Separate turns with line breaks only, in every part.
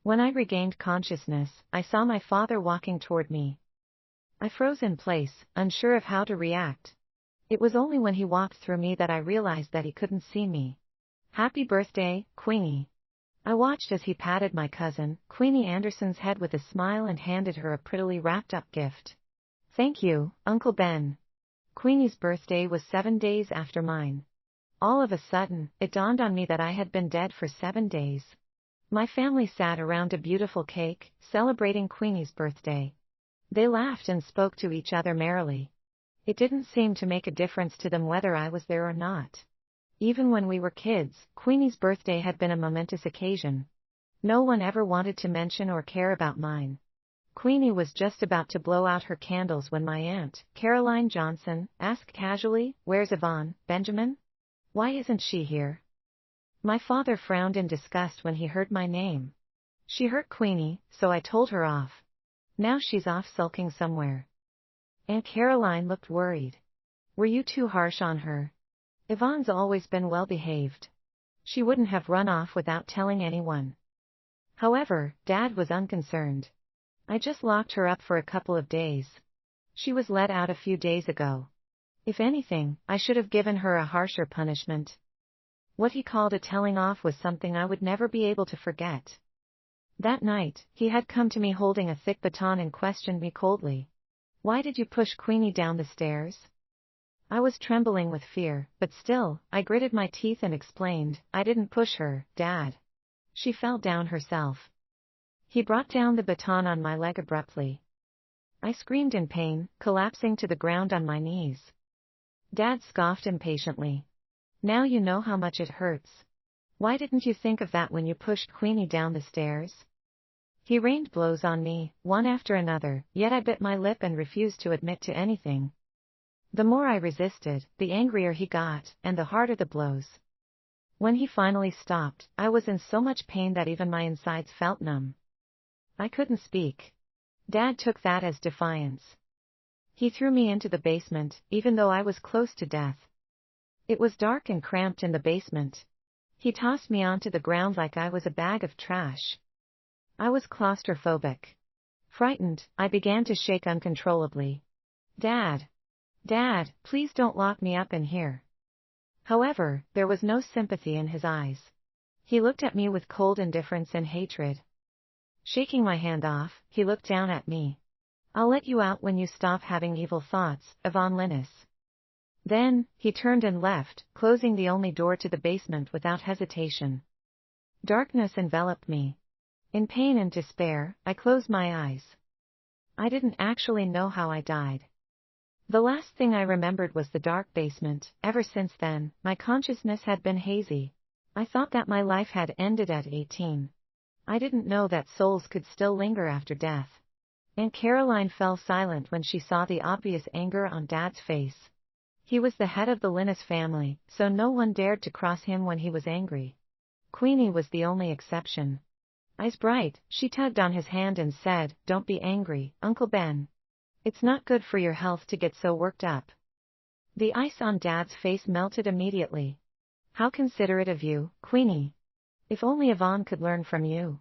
When I regained consciousness, I saw my father walking toward me. I froze in place, unsure of how to react. It was only when he walked through me that I realized that he couldn't see me. "Happy birthday, Queenie." I watched as he patted my cousin, Queenie Anderson's head with a smile and handed her a prettily wrapped up gift. "Thank you, Uncle Ben." Queenie's birthday was 7 days after mine. All of a sudden, it dawned on me that I had been dead for 7 days. My family sat around a beautiful cake, celebrating Queenie's birthday. They laughed and spoke to each other merrily. It didn't seem to make a difference to them whether I was there or not. Even when we were kids, Queenie's birthday had been a momentous occasion. No one ever wanted to mention or care about mine. Queenie was just about to blow out her candles when my aunt, Caroline Johnson, asked casually, "Where's Yvonne, Benjamin? Why isn't she here?" My father frowned in disgust when he heard my name. "She hurt Queenie, so I told her off. Now she's off sulking somewhere." Aunt Caroline looked worried. "Were you too harsh on her? Yvonne's always been well behaved. She wouldn't have run off without telling anyone." However, Dad was unconcerned. "I just locked her up for a couple of days. She was let out a few days ago. If anything, I should have given her a harsher punishment." What he called a telling off was something I would never be able to forget. That night, he had come to me holding a thick baton and questioned me coldly. "Why did you push Queenie down the stairs?" I was trembling with fear, but still, I gritted my teeth and explained, "I didn't push her, Dad. She fell down herself." He brought down the baton on my leg abruptly. I screamed in pain, collapsing to the ground on my knees. Dad scoffed impatiently. "Now you know how much it hurts. Why didn't you think of that when you pushed Queenie down the stairs?" He rained blows on me, one after another, yet I bit my lip and refused to admit to anything. The more I resisted, the angrier he got, and the harder the blows. When he finally stopped, I was in so much pain that even my insides felt numb. I couldn't speak. Dad took that as defiance. He threw me into the basement, even though I was close to death. It was dark and cramped in the basement. He tossed me onto the ground like I was a bag of trash. I was claustrophobic. Frightened, I began to shake uncontrollably. "Dad! Dad, please don't lock me up in here." However, there was no sympathy in his eyes. He looked at me with cold indifference and hatred. Shaking my hand off, he looked down at me. "I'll let you out when you stop having evil thoughts, Yvonne Linus." Then, he turned and left, closing the only door to the basement without hesitation. Darkness enveloped me. In pain and despair, I closed my eyes. I didn't actually know how I died. The last thing I remembered was the dark basement. Ever since then, my consciousness had been hazy. I thought that my life had ended at 18. I didn't know that souls could still linger after death. Aunt Caroline fell silent when she saw the obvious anger on Dad's face. He was the head of the Linus family, so no one dared to cross him when he was angry. Queenie was the only exception. Eyes bright, she tugged on his hand and said, "Don't be angry, Uncle Ben. It's not good for your health to get so worked up." The ice on Dad's face melted immediately. "How considerate of you, Queenie. If only Yvonne could learn from you."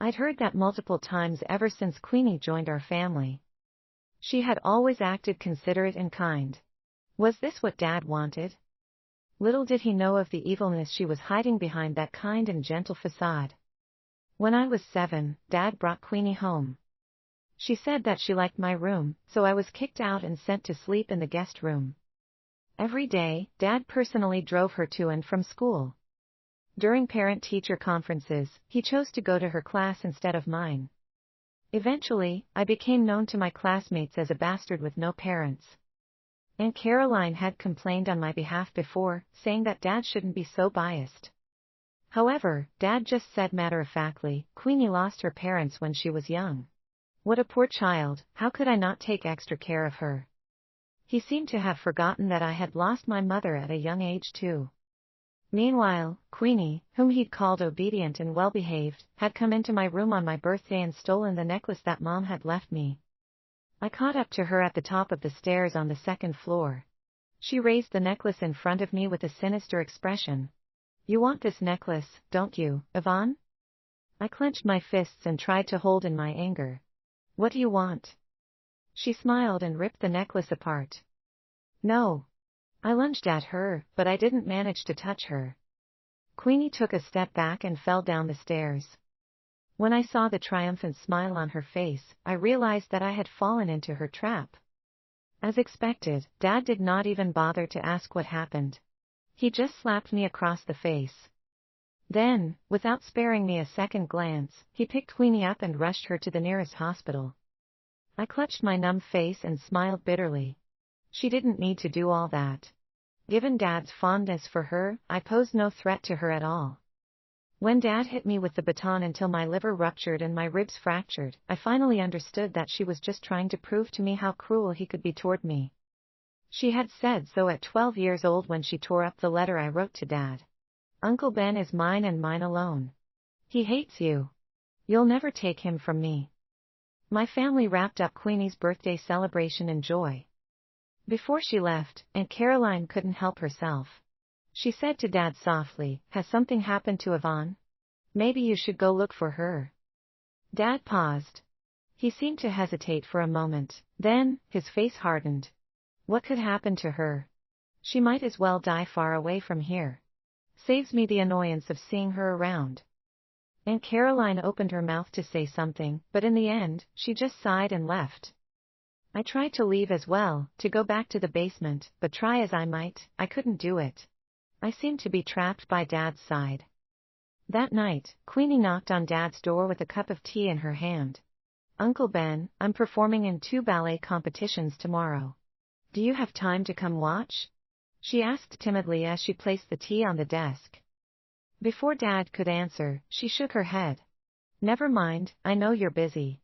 I'd heard that multiple times ever since Queenie joined our family. She had always acted considerate and kind. Was this what Dad wanted? Little did he know of the evilness she was hiding behind that kind and gentle facade. When I was 7, Dad brought Queenie home. She said that she liked my room, so I was kicked out and sent to sleep in the guest room. Every day, Dad personally drove her to and from school. During parent-teacher conferences, he chose to go to her class instead of mine. Eventually, I became known to my classmates as a bastard with no parents. Aunt Caroline had complained on my behalf before, saying that Dad shouldn't be so biased. However, Dad just said matter-of-factly, "Queenie lost her parents when she was young. What a poor child, how could I not take extra care of her?" He seemed to have forgotten that I had lost my mother at a young age too. Meanwhile, Queenie, whom he'd called obedient and well-behaved, had come into my room on my birthday and stolen the necklace that Mom had left me. I caught up to her at the top of the stairs on the 2nd floor. She raised the necklace in front of me with a sinister expression. "You want this necklace, don't you, Yvonne?" I clenched my fists and tried to hold in my anger. What do you want? She smiled and ripped the necklace apart. No. I lunged at her, but I didn't manage to touch her. Queenie took a step back and fell down the stairs. When I saw the triumphant smile on her face, I realized that I had fallen into her trap. As expected, Dad did not even bother to ask what happened. He just slapped me across the face. Then, without sparing me a second glance, he picked Queenie up and rushed her to the nearest hospital. I clutched my numb face and smiled bitterly. She didn't need to do all that. Given Dad's fondness for her, I posed no threat to her at all. When Dad hit me with the baton until my liver ruptured and my ribs fractured, I finally understood that she was just trying to prove to me how cruel he could be toward me. She had said so at 12 years old when she tore up the letter I wrote to Dad. Uncle Ben is mine and mine alone. He hates you. You'll never take him from me. My family wrapped up Queenie's birthday celebration in joy. Before she left, Aunt Caroline couldn't help herself. She said to Dad softly, "Has something happened to Yvonne? Maybe you should go look for her." Dad paused. He seemed to hesitate for a moment, then, his face hardened. What could happen to her? She might as well die far away from here. Saves me the annoyance of seeing her around. Aunt Caroline opened her mouth to say something, but in the end, she just sighed and left. I tried to leave as well, to go back to the basement, but try as I might, I couldn't do it. I seemed to be trapped by Dad's side. That night, Queenie knocked on Dad's door with a cup of tea in her hand. "Uncle Ben, I'm performing in 2 ballet competitions tomorrow. Do you have time to come watch?" she asked timidly as she placed the tea on the desk. Before Dad could answer, she shook her head. "Never mind, I know you're busy."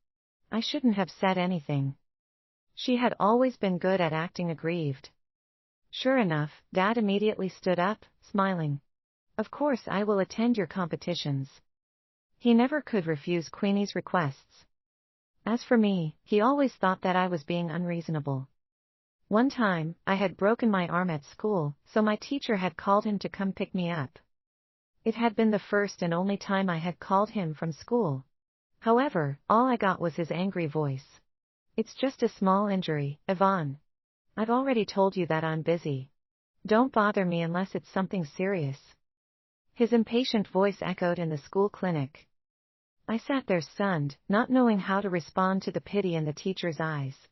I shouldn't have said anything. She had always been good at acting aggrieved. Sure enough, Dad immediately stood up, smiling. "Of course I will attend your competitions." He never could refuse Queenie's requests. As for me, he always thought that I was being unreasonable. One time, I had broken my arm at school, so my teacher had called him to come pick me up. It had been the first and only time I had called him from school. However, all I got was his angry voice. "It's just a small injury, Yvonne. I've already told you that I'm busy. Don't bother me unless it's something serious." His impatient voice echoed in the school clinic. I sat there stunned, not knowing how to respond to the pity in the teacher's eyes.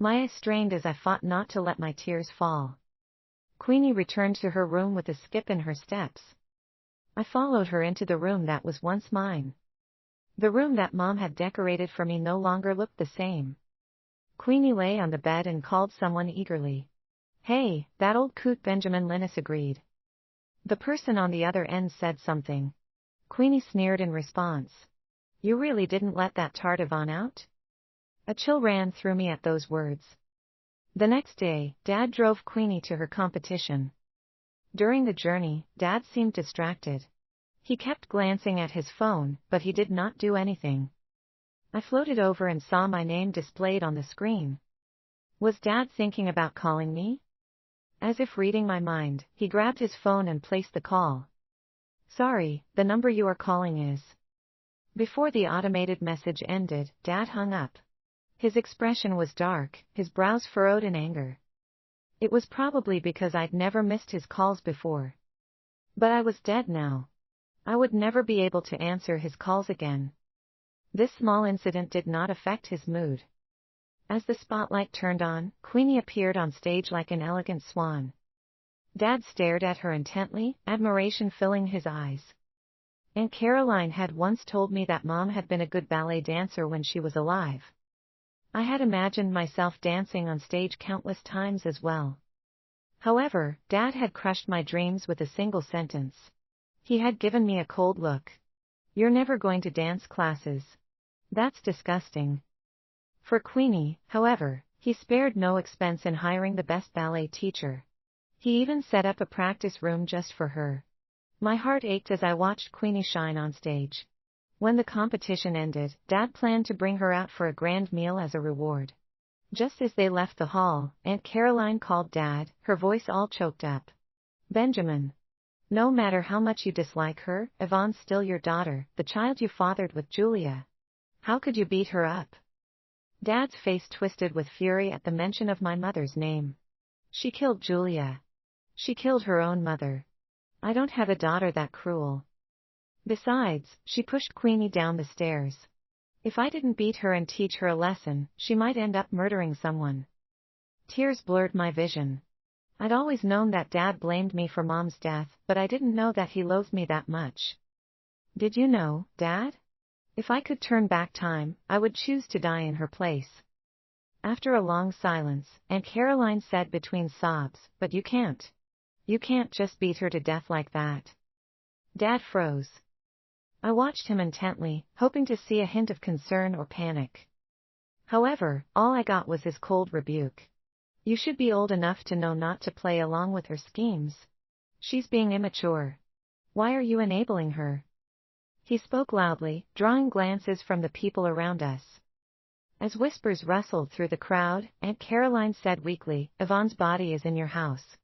My eyes strained as I fought not to let my tears fall. Queenie returned to her room with a skip in her steps. I followed her into the room that was once mine. The room that Mom had decorated for me no longer looked the same. Queenie lay on the bed and called someone eagerly. "Hey, that old coot," Benjamin Linus agreed. The person on the other end said something. Queenie sneered in response. "You really didn't let that tart Yvonne out?" A chill ran through me at those words. The next day, Dad drove Queenie to her competition. During the journey, Dad seemed distracted. He kept glancing at his phone, but he did not do anything. I floated over and saw my name displayed on the screen. Was Dad thinking about calling me? As if reading my mind, he grabbed his phone and placed the call. "Sorry, the number you are calling is..." Before the automated message ended, Dad hung up. His expression was dark, his brows furrowed in anger. It was probably because I'd never missed his calls before. But I was dead now. I would never be able to answer his calls again. This small incident did not affect his mood. As the spotlight turned on, Queenie appeared on stage like an elegant swan. Dad stared at her intently, admiration filling his eyes. Aunt Caroline had once told me that Mom had been a good ballet dancer when she was alive. I had imagined myself dancing on stage countless times as well. However, Dad had crushed my dreams with a single sentence. He had given me a cold look. "You're never going to dance classes. That's disgusting." For Queenie, however, he spared no expense in hiring the best ballet teacher. He even set up a practice room just for her. My heart ached as I watched Queenie shine on stage. When the competition ended, Dad planned to bring her out for a grand meal as a reward. Just as they left the hall, Aunt Caroline called Dad, her voice all choked up. "Benjamin." No matter how much you dislike her, Yvonne's still your daughter, the child you fathered with Julia. How could you beat her up? Dad's face twisted with fury at the mention of my mother's name. She killed Julia. She killed her own mother. I don't have a daughter that cruel. Besides, she pushed Queenie down the stairs. If I didn't beat her and teach her a lesson, she might end up murdering someone. Tears blurred my vision. I'd always known that Dad blamed me for Mom's death, but I didn't know that he loathed me that much. Did you know, Dad? If I could turn back time, I would choose to die in her place. After a long silence, Aunt Caroline said between sobs, but you can't. You can't just beat her to death like that. Dad froze. I watched him intently, hoping to see a hint of concern or panic. However, all I got was his cold rebuke. You should be old enough to know not to play along with her schemes. She's being immature. Why are you enabling her? He spoke loudly, drawing glances from the people around us. As whispers rustled through the crowd, Aunt Caroline said weakly, Yvonne's body is in your house.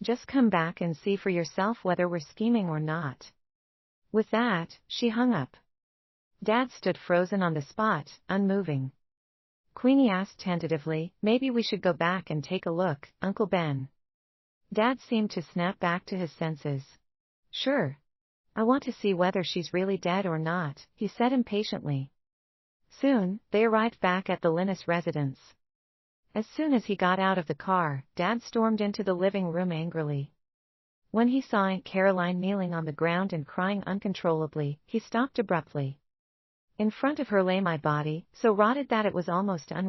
Just come back and see for yourself whether we're scheming or not. With that, she hung up. Dad stood frozen on the spot, unmoving. Queenie asked tentatively, maybe we should go back and take a look, Uncle Ben. Dad seemed to snap back to his senses. Sure. I want to see whether she's really dead or not, he said impatiently. Soon, they arrived back at the Linus residence. As soon as he got out of the car, Dad stormed into the living room angrily. When he saw Aunt Caroline kneeling on the ground and crying uncontrollably, he stopped abruptly. In front of her lay my body, so rotted that it was almost unrecognizable.